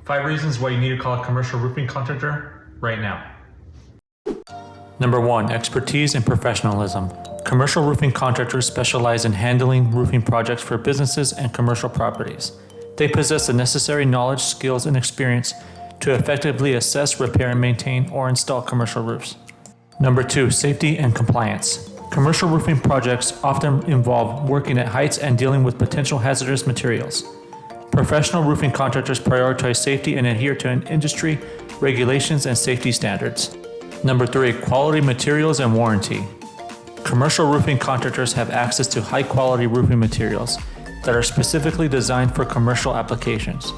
5 reasons why you need to call a commercial roofing contractor right now. Number 1, expertise and professionalism. Commercial roofing contractors specialize in handling roofing projects for businesses and commercial properties. They possess the necessary knowledge, skills, and experience to effectively assess, repair, and maintain or install commercial roofs. Number 2, safety and compliance. Commercial roofing projects often involve working at heights and dealing with potential hazardous materials. Professional roofing contractors prioritize safety and adhere to industry regulations and safety standards. Number 3, quality materials and warranty. Commercial roofing contractors have access to high-quality roofing materials that are specifically designed for commercial applications.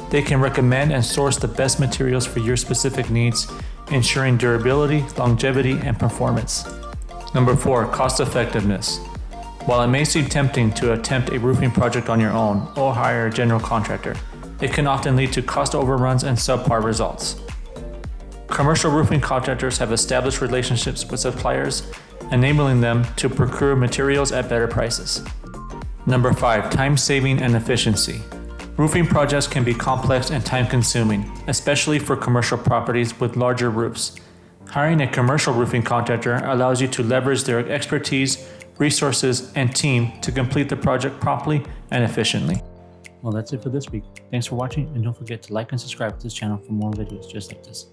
They can recommend and source the best materials for your specific needs, ensuring durability, longevity, and performance. Number 4, cost effectiveness. While it may seem tempting to attempt a roofing project on your own or hire a general contractor, it can often lead to cost overruns and subpar results. Commercial roofing contractors have established relationships with suppliers, enabling them to procure materials at better prices. Number 5, time saving and efficiency. Roofing projects can be complex and time-consuming, especially for commercial properties with larger roofs. Hiring a commercial roofing contractor allows you to leverage their expertise, resources, and team to complete the project promptly and efficiently. Well, that's it for this week. Thanks for watching, and don't forget to like and subscribe to this channel for more videos just like this.